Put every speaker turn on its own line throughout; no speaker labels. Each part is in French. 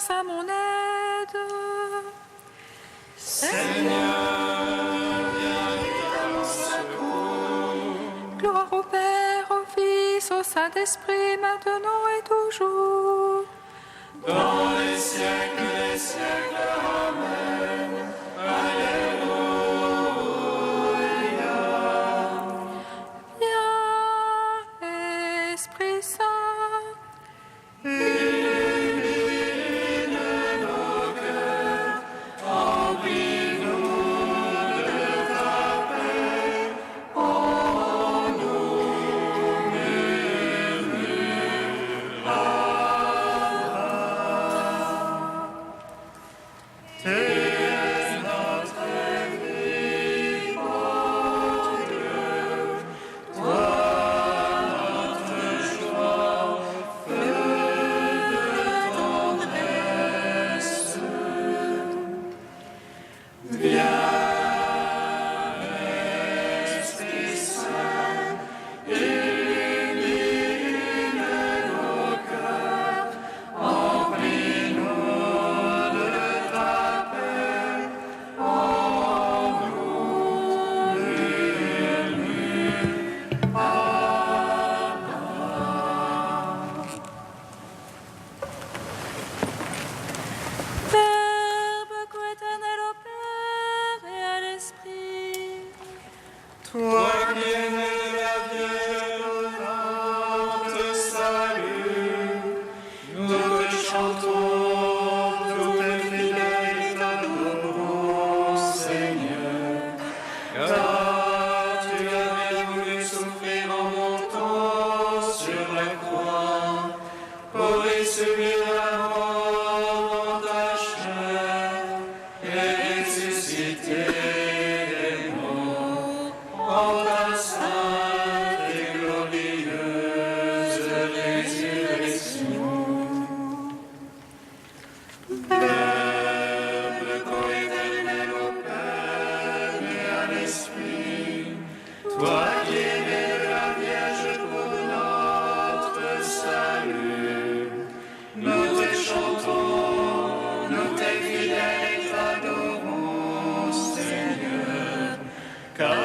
avance à mon aide.
Seigneur, viens à mon secours.
Gloire au Père, au Fils, au Saint-Esprit, maintenant et toujours.
Dans les siècles des siècles, Amen. Alléluia.
Viens, Esprit Saint,
Illumine nos cœurs, remplis-nous de ta paix. En nous murmure. Tu es notre vie, ô Dieu, toi notre joie, feu de tendresse. Viens, Esprit Saint, illumine nos cœurs, remplis-nous de ta paix. En nous murmure.
Verbe coéternel au Père et à l'Esprit.
Toi qui es né de la Vierge, te salue. Nous te chantons, nous tes fidèles et t'adorons, Seigneur. Car tu avais voulu souffrir en montant sur la croix pour y subir la mort en ta chair et ressusciter les morts en ta sainte et glorieuse résurrection. Verbe coéternel au Père et à l'Esprit, toi qui es né de la Vierge pour notre salut, nous te chantons, nous tes fidèles et t'adorons, Seigneur, car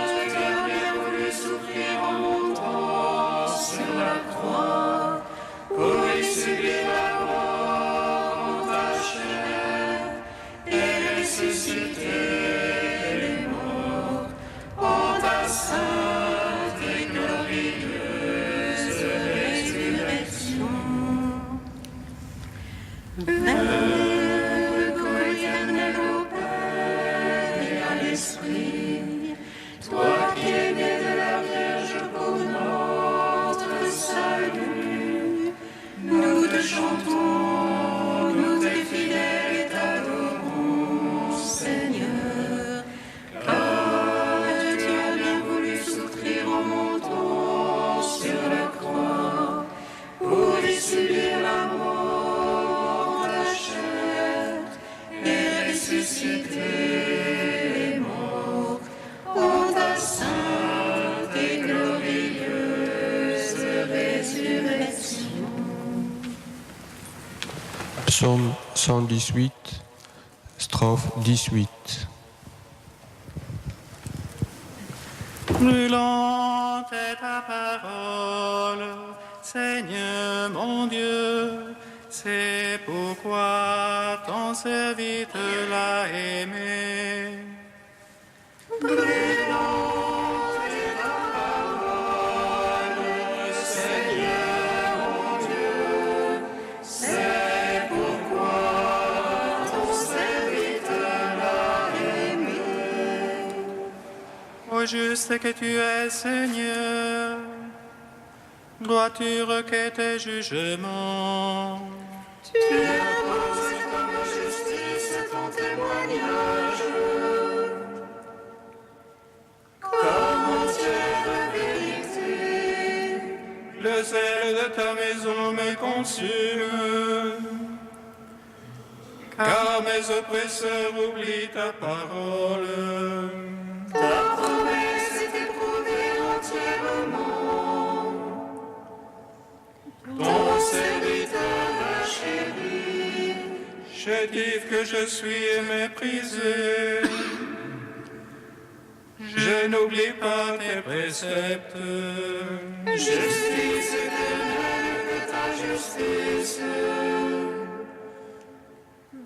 tu as bien voulu souffrir en montant sur la croix pour y subir la mort en ta chair et ressusciter les morts en ta sainte et glorieuse résurrection. Verbe coéternel au Père et à l'Esprit, toi qui es né de la Vierge pour notre salut, nous te chantons, nous tes fidèles et t'adorons, Seigneur, car tu as bien voulu souffrir en montant sur la croix pour y subir la mort en ta chair et ressusciter les morts en ta sainte et glorieuse résurrection.
Psaume 118, strophe 18.
Brûlante est ta parole, Seigneur mon Dieu, c'est pourquoi ton serviteur l'a aimé. Brûlante est ta parole, Seigneur mon Dieu, c'est pourquoi ton serviteur l'a aimé. Ô juste que tu es, Seigneur, dois-tu requêter jugement? Tu imposes comme justice ton témoignage, comme entière vérité. Le zèle de ta maison me consume, car mes oppresseurs oublient ta parole. Ta promesse est éprouvée entièrement. Ton serviteur l'a chéri. fugitif que je suis et méprisé. Je n'oublie pas tes préceptes. Justice éternelle de ta justice.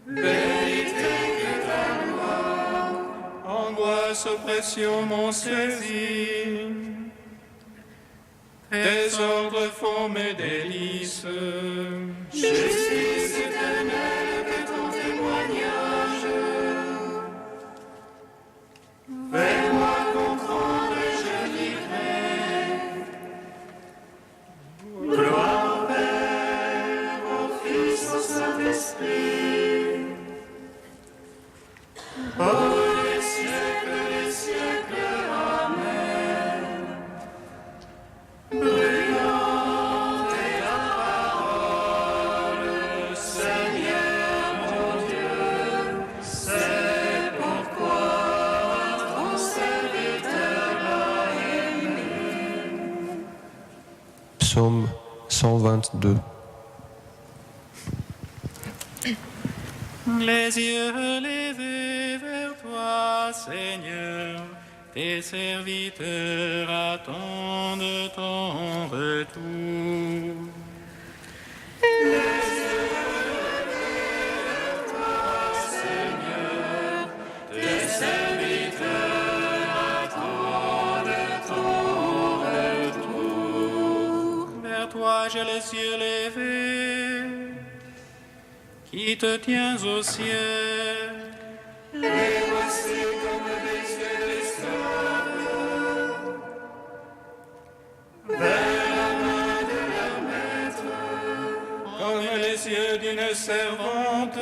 Vérité que ta loi. Angoisse, oppression m'ont saisi. Tes ordres font mes délices. Justice éternelle que ton témoignage. Fais-moi comprendre et je vivrai. Gloire au Père, au Fils, au Saint-Esprit. Pour les siècles, Amen. Brûlante est la parole, Seigneur mon Dieu, c'est pourquoi ton serviteur l'a aimé.
Psaume 122.
Les yeux levés vers toi, Seigneur, tes serviteurs attendent ton retour. Les yeux levés vers toi, Seigneur, tes serviteurs attendent ton retour. Vers toi j'ai les yeux levés, qui te tiens au ciel. Les voici comme des yeux d'esclaves, vers la main de leur maître, comme les yeux d'une servante,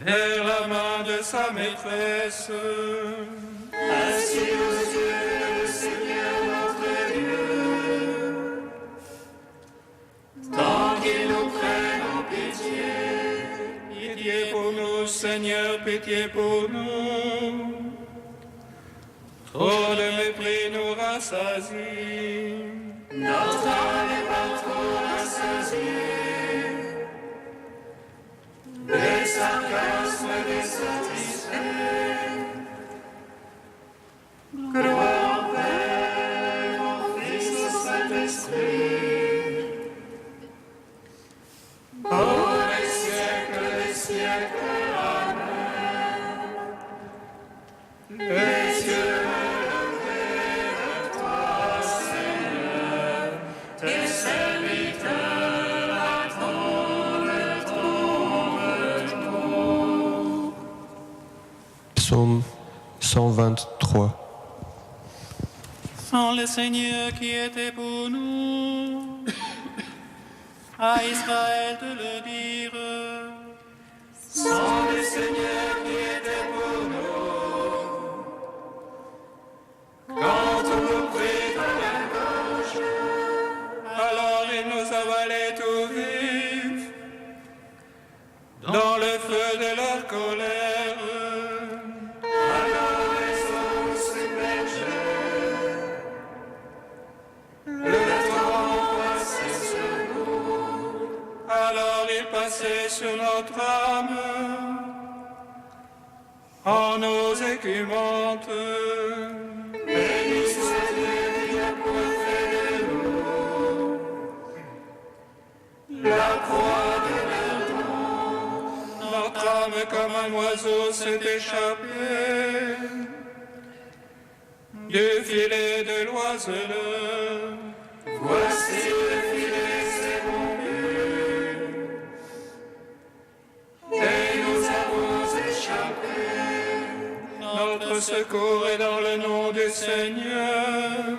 vers la main de sa maîtresse. Ainsi aux yeux du Seigneur notre Dieu, tant qu'il nous prenne en pitié. Pitié pour nous, Seigneur, pitié pour nous. Trop de mépris nous rassasie. Notre âme est pas trop rassasiée. Des sarcasmes désatisfaits. Gloire au Père, au Fils, au Saint-Esprit. Pour les siècles, Amen. Les yeux levés vers toi, Seigneur, tes serviteurs attendent ton retour.
Psaume 123.
Sans le Seigneur qui était pour nous, à Israël de le dire. Sans le Seigneur qui était pour nous, quand on nous prit à la gorge, alors il nous avalait tout vifs, dans le feu de leur colère. Alors les eaux submergeaient, le torrent passait sur nous, alors il passait sur notre âme, en eaux écumantes. Béni soit Dieu qui a coiffé de nous la croix de leur nom. Notre âme comme un oiseau s'est échappée du filet de l'oiseleur. Voici le filet s'est rompu, et nous avons échappé. Notre secours est dans le nom du Seigneur,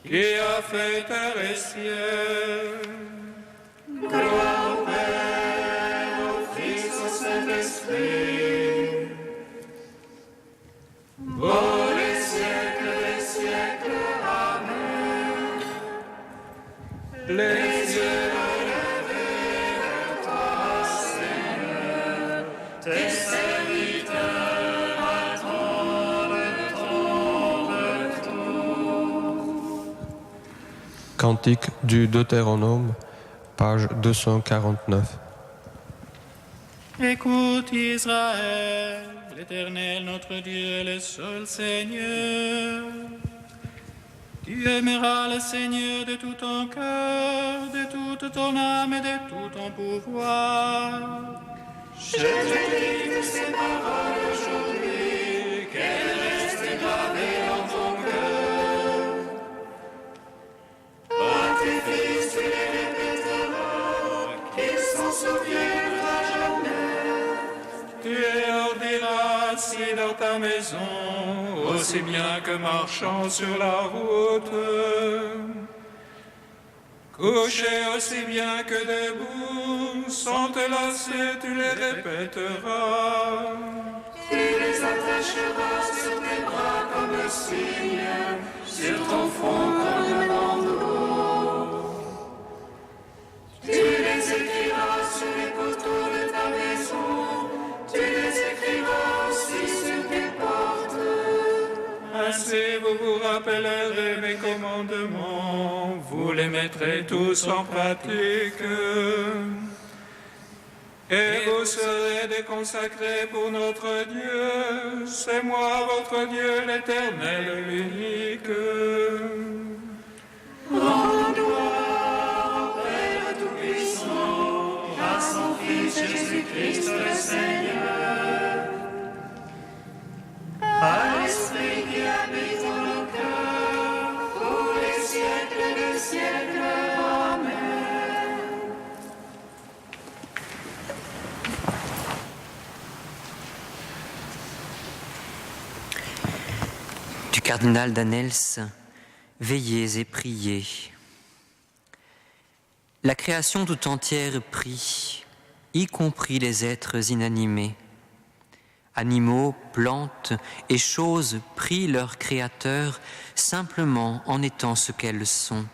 qui a fait terre et ciel. Gloire au Père, au Fils, au Saint-Esprit, pour les siècles, Amen. Les yeux levés vers toi, Seigneur, tes serviteurs attendent ton retour.
Cantique du Deutéronome, page 249.
Écoute Israël, l'Éternel notre Dieu est le seul Seigneur. Tu aimeras le Seigneur de tout ton cœur, de toute ton âme et de tout ton pouvoir. Je te dicte ces paroles aujourd'hui, qu'elles restent gravées dans ton cœur. À tes fils, tu les répéteras, qu'ils s'en souviennent à jamais. Tu les leur diras assis dans ta maison, aussi bien que marchant sur la route. Couché aussi bien que debout, sans te lasser, tu les répéteras. Tu les attacheras sur tes bras comme signe, sur ton front comme un bandeau. Tu les écriras sur les poteaux de ta maison, tu les écriras aussi sur tes portes. Ainsi vous vous rappellerez mes commandements, vous les mettrez tous en pratique. Et vous serez déconsacrés pour notre Dieu, c'est moi votre Dieu l'Éternel, l'unique. Rendons gloire au Père Tout-Puissant, à son Fils Jésus-Christ le Seigneur, à l'Esprit qui habite dans nos cœurs, pour les siècles des siècles. Amen.
Du cardinal Danels, veillez et priez. La création tout entière prie, y compris les êtres inanimés. Animaux, plantes et choses prient leur Créateur simplement en étant ce qu'elles sont.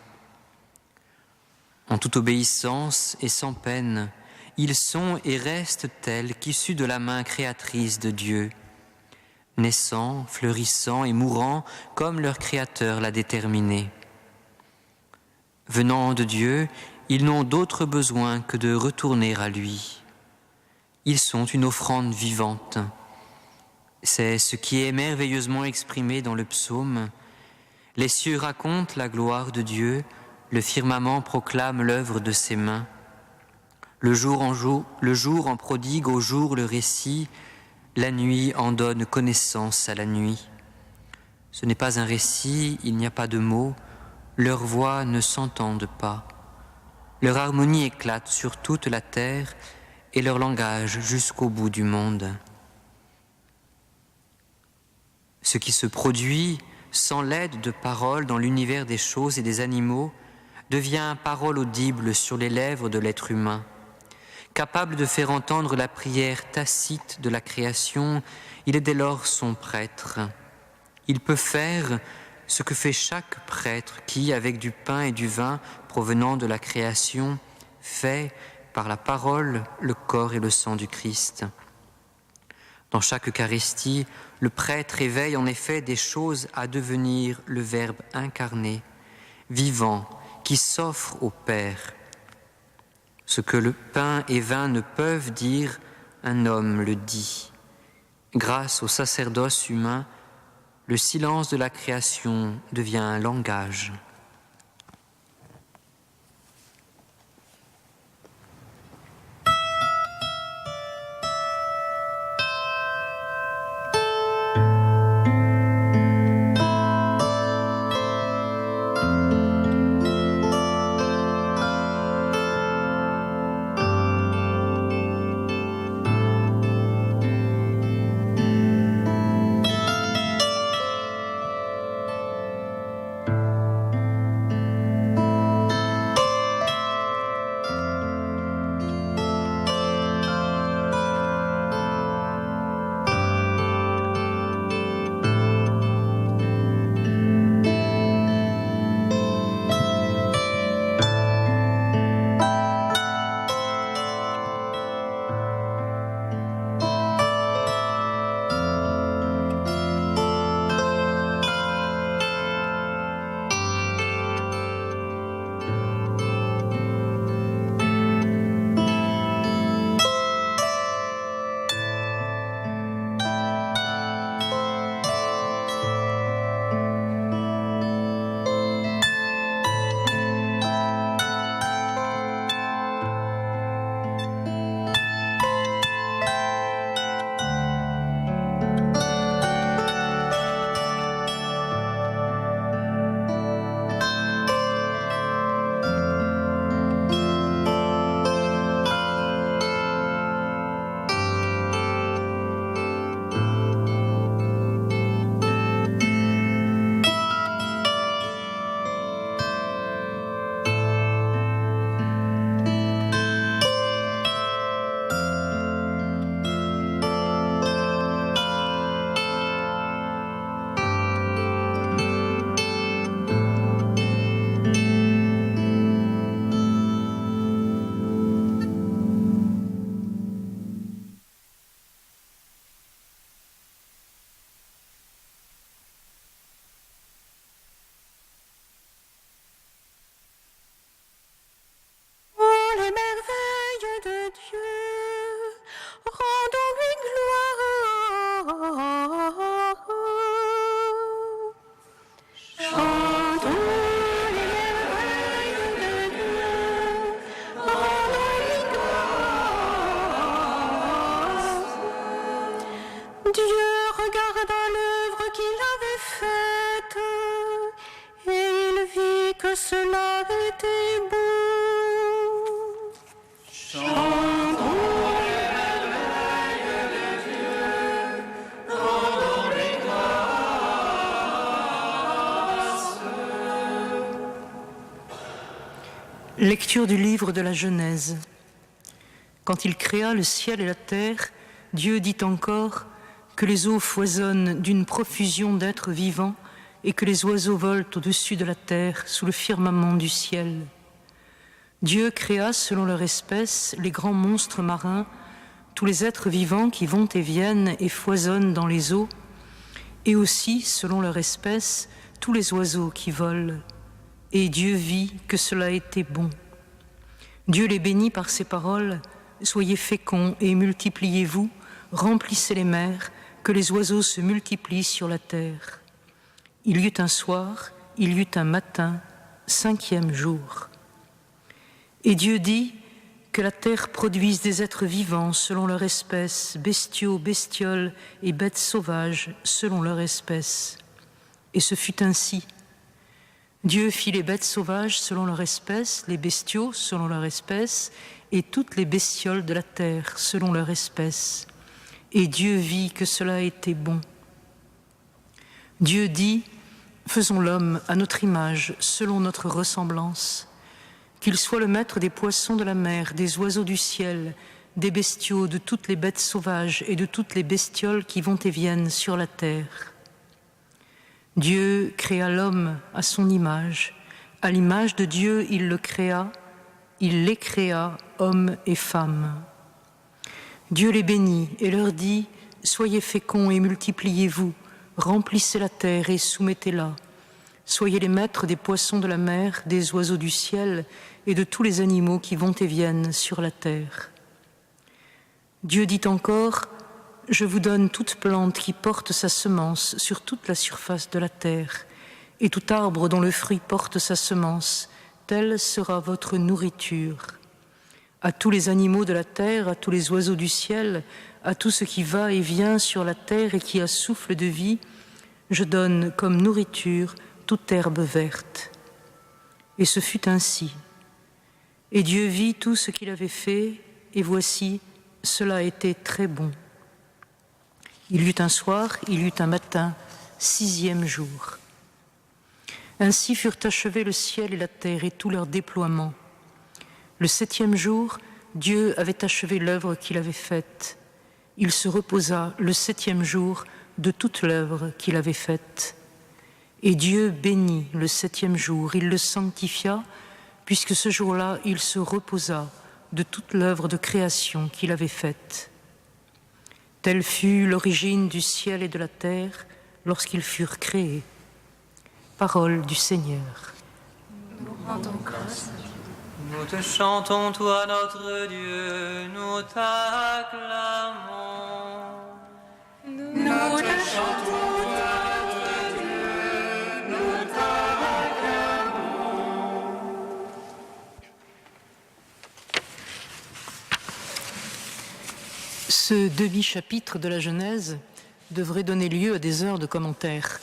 En toute obéissance et sans peine, ils sont et restent tels qu'issus de la main créatrice de Dieu, naissant, fleurissant et mourant comme leur Créateur l'a déterminé. Venant de Dieu, ils n'ont d'autre besoin que de retourner à lui. Ils sont une offrande vivante. C'est ce qui est merveilleusement exprimé dans le psaume. Les cieux racontent la gloire de Dieu, le firmament proclame l'œuvre de ses mains. Le jour en prodigue au jour le récit, la nuit en donne connaissance à la nuit. Ce n'est pas un récit, il n'y a pas de mots, leurs voix ne s'entendent pas. Leur harmonie éclate sur toute la terre et leur langage jusqu'au bout du monde. Ce qui se produit sans l'aide de paroles dans l'univers des choses et des animaux devient parole audible sur les lèvres de l'être humain. Capable de faire entendre la prière tacite de la création, il est dès lors son prêtre. Il peut faire ce que fait chaque prêtre qui, avec du pain et du vin provenant de la création, fait, par la parole, le corps et le sang du Christ. Dans chaque Eucharistie, le prêtre éveille en effet des choses à devenir le Verbe incarné, vivant, qui s'offre au Père. Ce que le pain et vin ne peuvent dire, un homme le dit. Grâce au sacerdoce humain, le silence de la création devient un langage.
Lecture du livre de la Genèse. Quand il créa le ciel et la terre, Dieu dit encore que les eaux foisonnent d'une profusion d'êtres vivants et que les oiseaux volent au-dessus de la terre sous le firmament du ciel. Dieu créa selon leur espèce les grands monstres marins, tous les êtres vivants qui vont et viennent et foisonnent dans les eaux, et aussi, selon leur espèce, tous les oiseaux qui volent. Et Dieu vit que cela était bon. Dieu les bénit par ces paroles, « Soyez féconds et multipliez-vous, remplissez les mers, que les oiseaux se multiplient sur la terre. » Il y eut un soir, il y eut un matin, 5e jour. Et Dieu dit que la terre produise des êtres vivants selon leur espèce, bestiaux, bestioles et bêtes sauvages selon leur espèce. Et ce fut ainsi. Dieu fit les bêtes sauvages selon leur espèce, les bestiaux selon leur espèce, et toutes les bestioles de la terre selon leur espèce. Et Dieu vit que cela était bon. Dieu dit, faisons l'homme à notre image, selon notre ressemblance, qu'il soit le maître des poissons de la mer, des oiseaux du ciel, des bestiaux, de toutes les bêtes sauvages et de toutes les bestioles qui vont et viennent sur la terre. Dieu créa l'homme à son image. À l'image de Dieu, il le créa. Il les créa, hommes et femmes. Dieu les bénit et leur dit, « Soyez féconds et multipliez-vous, remplissez la terre et soumettez-la. Soyez les maîtres des poissons de la mer, des oiseaux du ciel et de tous les animaux qui vont et viennent sur la terre. » Dieu dit encore, « Je vous donne toute plante qui porte sa semence sur toute la surface de la terre, et tout arbre dont le fruit porte sa semence, telle sera votre nourriture. À tous les animaux de la terre, à tous les oiseaux du ciel, à tout ce qui va et vient sur la terre et qui a souffle de vie, je donne comme nourriture toute herbe verte. » Et ce fut ainsi. Et Dieu vit tout ce qu'il avait fait, et voici, cela était très bon. Il y eut un soir, il y eut un matin, 6e jour. Ainsi furent achevés le ciel et la terre et tout leur déploiement. Le 7e jour, Dieu avait achevé l'œuvre qu'il avait faite. Il se reposa le 7e jour de toute l'œuvre qu'il avait faite. Et Dieu bénit le 7e jour, il le sanctifia, puisque ce jour-là, il se reposa de toute l'œuvre de création qu'il avait faite. Telle fut l'origine du ciel et de la terre lorsqu'ils furent créés. Parole du Seigneur.
Nous rendons grâce.
Nous te chantons, toi notre Dieu, nous t'acclamons.
Nous te chantons, toi notre Dieu, nous t'acclamons.
Ce demi-chapitre de la Genèse devrait donner lieu à des heures de commentaires.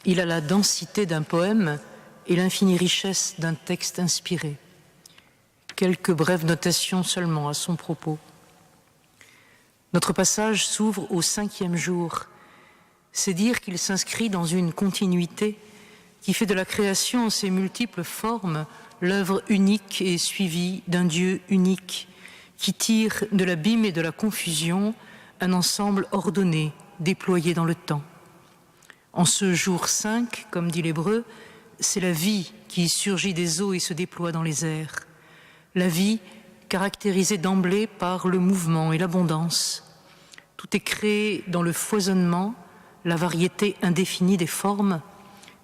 Il a la densité d'un poème et l'infinie richesse d'un texte inspiré. Quelques brèves notations seulement à son propos. Notre passage s'ouvre au 5e jour. C'est dire qu'il s'inscrit dans une continuité qui fait de la création en ses multiples formes l'œuvre unique et suivie d'un Dieu unique, qui tire de l'abîme et de la confusion un ensemble ordonné, déployé dans le temps. En ce jour 5, comme dit l'Hébreu, c'est la vie qui surgit des eaux et se déploie dans les airs. La vie caractérisée d'emblée par le mouvement et l'abondance. Tout est créé dans le foisonnement, la variété indéfinie des formes,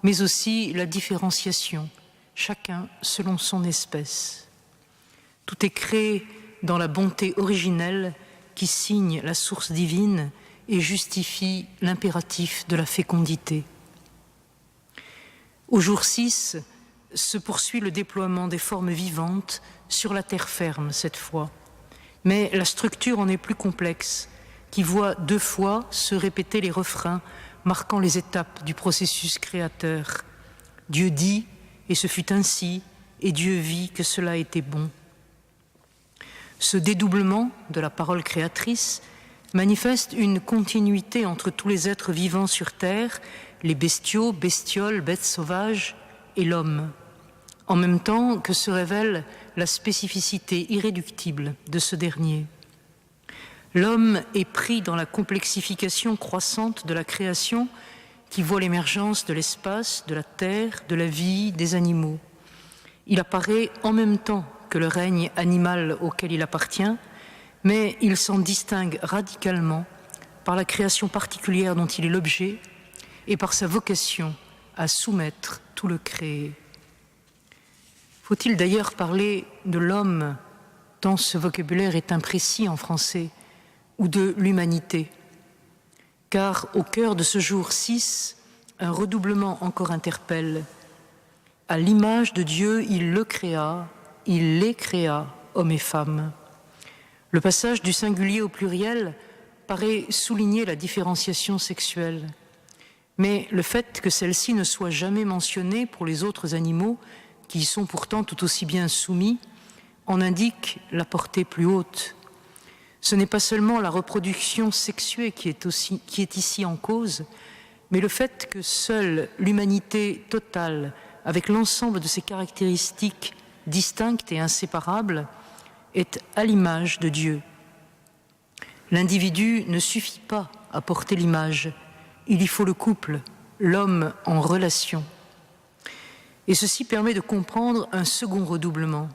mais aussi la différenciation, chacun selon son espèce. Tout est créé dans la bonté originelle qui signe la source divine et justifie l'impératif de la fécondité. Au jour 6 se poursuit le déploiement des formes vivantes sur la terre ferme cette fois. Mais la structure en est plus complexe, qui voit 2 fois se répéter les refrains marquant les étapes du processus créateur. Dieu dit, et ce fut ainsi, et Dieu vit que cela était bon. Ce dédoublement de la parole créatrice manifeste une continuité entre tous les êtres vivants sur terre, les bestiaux, bestioles, bêtes sauvages et l'homme. en même temps que se révèle la spécificité irréductible de ce dernier. L'homme est pris dans la complexification croissante de la création qui voit l'émergence de l'espace, de la terre, de la vie, des animaux. Il apparaît en même temps que le règne animal auquel il appartient, mais il s'en distingue radicalement par la création particulière dont il est l'objet et par sa vocation à soumettre tout le créé. Faut-il d'ailleurs parler de l'homme, tant ce vocabulaire est imprécis en français, ou de l'humanité? Car au cœur de ce jour 6, un redoublement encore interpelle. À l'image de Dieu, il le créa, il les créa, hommes et femmes. Le passage du singulier au pluriel paraît souligner la différenciation sexuelle. Mais le fait que celle-ci ne soit jamais mentionnée pour les autres animaux, qui y sont pourtant tout aussi bien soumis, en indique la portée plus haute. Ce n'est pas seulement la reproduction sexuée qui est ici en cause, mais le fait que seule l'humanité totale, avec l'ensemble de ses caractéristiques distinctes et inséparables, est à l'image de Dieu. L'individu ne suffit pas à porter l'image, il y faut le couple, l'homme en relation. Et ceci permet de comprendre un second redoublement.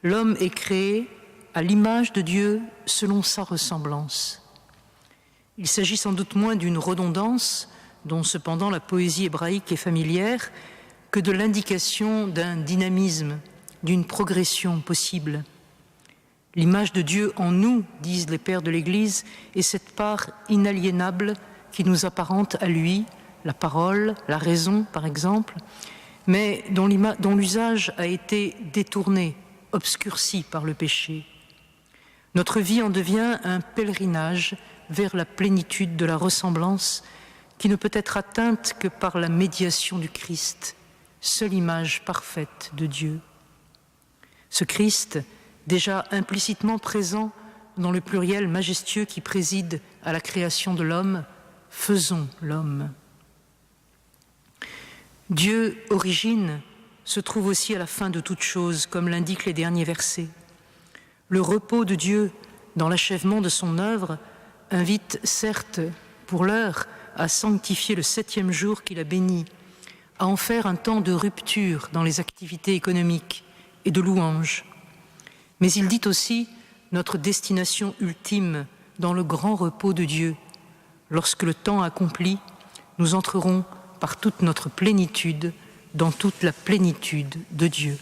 L'homme est créé à l'image de Dieu selon sa ressemblance. Il s'agit sans doute moins d'une redondance, dont cependant la poésie hébraïque est familière, que de l'indication d'un dynamisme, d'une progression possible. L'image de Dieu en nous, disent les pères de l'Église, est cette part inaliénable qui nous apparente à lui, la parole, la raison par exemple, mais dont l'usage a été détourné, obscurci par le péché. Notre vie en devient un pèlerinage vers la plénitude de la ressemblance qui ne peut être atteinte que par la médiation du Christ, seule image parfaite de Dieu. Ce Christ, déjà implicitement présent dans le pluriel majestueux qui préside à la création de l'homme, faisons l'homme. Dieu, origine, se trouve aussi à la fin de toute chose, comme l'indiquent les derniers versets. Le repos de Dieu dans l'achèvement de son œuvre invite certes, pour l'heure, à sanctifier le 7e jour qu'il a béni, à en faire un temps de rupture dans les activités économiques et de louange. Mais il dit aussi notre destination ultime dans le grand repos de Dieu. Lorsque le temps accompli, nous entrerons par toute notre plénitude dans toute la plénitude de Dieu.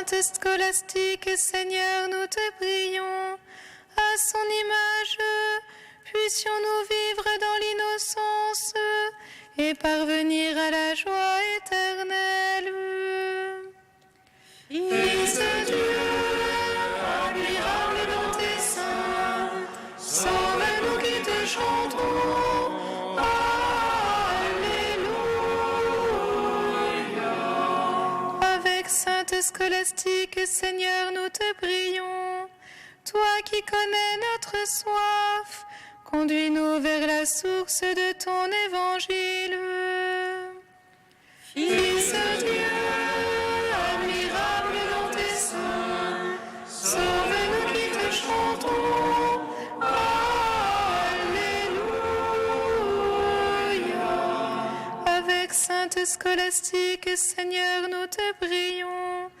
Sainte Scolastique, Seigneur, nous te prions. À son image, puissions-nous vivre dans l'innocence et parvenir à la joie éternelle. Fils de Dieu, admirable dans tes seins, sauve-nous qui te chantons. Alléluia. Avec Sainte Scolastique, Seigneur, nous te prions. Toi qui connais notre soif, conduis-nous vers la source de ton évangile. Fils de Dieu, admirable dans tes seins, sauve-nous qui te chantons. Alléluia. Avec Sainte Scolastique, Seigneur, nous te prions.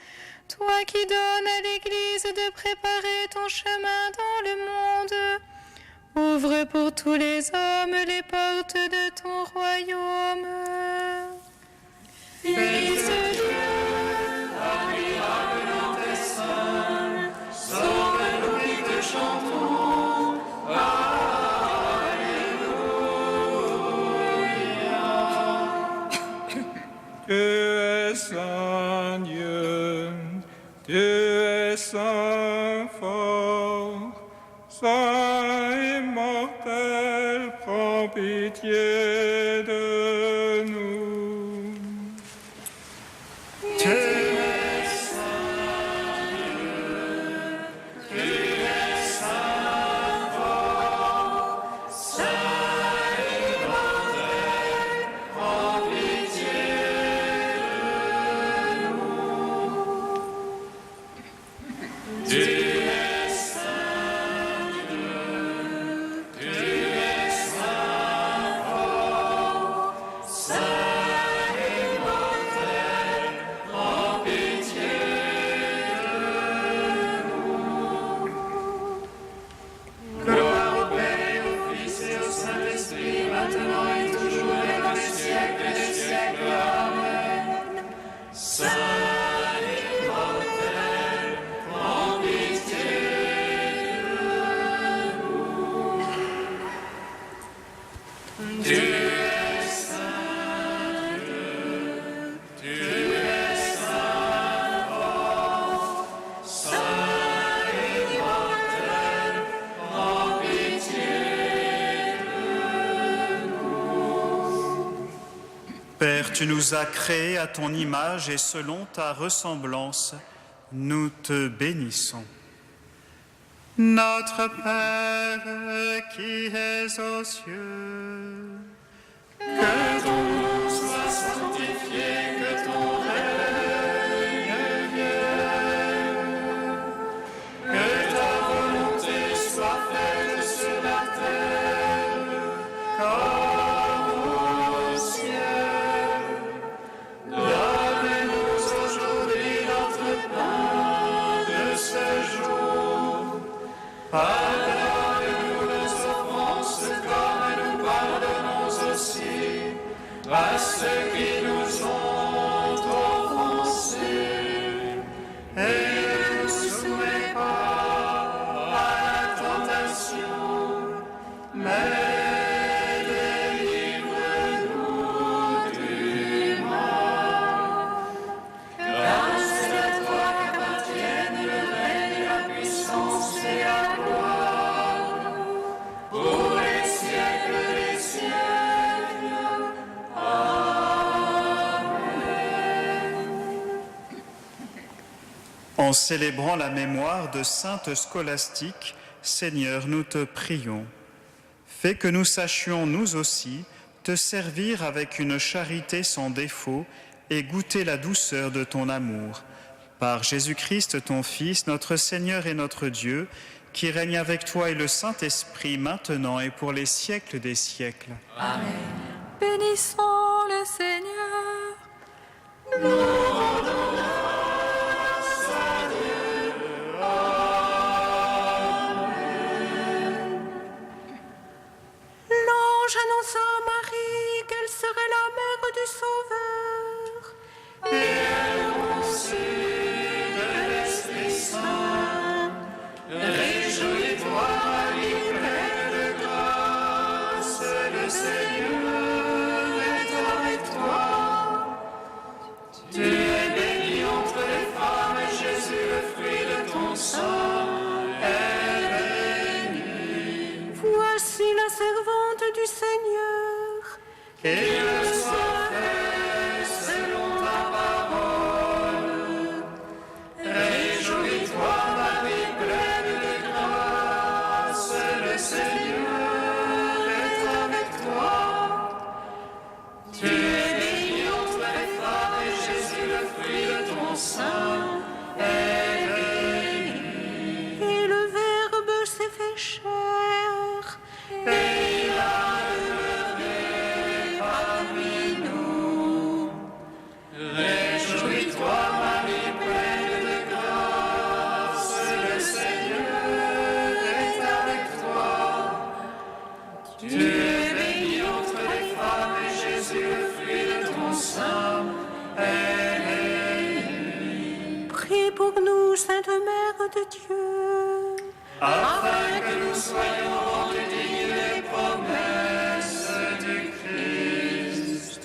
Toi qui donnes à l'Église de préparer ton chemin dans le monde, ouvre pour tous les hommes les portes de ton royaume. Fils de Dieu, admirable dans tes seins, sauve-nous qui te chantons. Alléluia.
Tu es saint Dieu, tu es saint fort, saint immortel, prends pitié de nous. Tu es saint Dieu, tu es saint fort, saint immortel, prends pitié de nous. Tu es saint Dieu, tu es saint fort, saint immortel, prends pitié de nous. Gloire au Père et au Fils et au Saint-Esprit, maintenant et toujours et dans les siècles des siècles. Amen. Saint immortel, prends pitié de nous. Tu es saint Dieu, tu es saint fort, saint immortel, prends pitié de nous.
Père, tu nous as créés à ton image et selon ta ressemblance, nous te bénissons. Notre Père qui es aux cieux, que ton nom soit sanctifié, que ton règne vienne, que ta volonté soit faite sur la terre comme au ciel. Donne-nous aujourd'hui notre pain de ce jour. Pardonne-nous nos offenses comme nous pardonnons aussi à ceux qui nous ont offensés. Et ne nous soumets pas à la tentation, mais délivre-nous du mal. Car c'est à toi qu'appartiennent le règne et la puissance et la gloire pour les siècles des siècles. Amen. En célébrant la mémoire de Sainte Scolastique, Seigneur, nous te prions. Fais que nous sachions, nous aussi, te servir avec une charité sans défaut et goûter la douceur de ton amour. Par Jésus-Christ, ton Fils, notre Seigneur et notre Dieu, qui règne avec toi et le Saint-Esprit, maintenant et pour les siècles des siècles.
Amen. Bénissons le Seigneur.
Nous rendons grâce à Dieu. Amen.
L'ange annonça à Marie qu'elle serait la mère du Sauveur.
Et elle conçut de Qu'il soit fait selon ta parole. Réjouis-toi, Marie pleine de grâce, le Seigneur est avec toi. Tu es bénie entre les femmes et Jésus, le fruit de ton sein, est béni.
Et le Verbe s'est fait chair,
Et il a demeuré parmi nous. Réjouis-toi, Marie pleine de grâce, le Seigneur est avec toi. Tu es bénie entre les femmes et Jésus, le fruit de ton sein, est béni.
prie pour nous, Sainte Mère de Dieu.
Afin que nous soyons rendus dignes des promesses du Christ.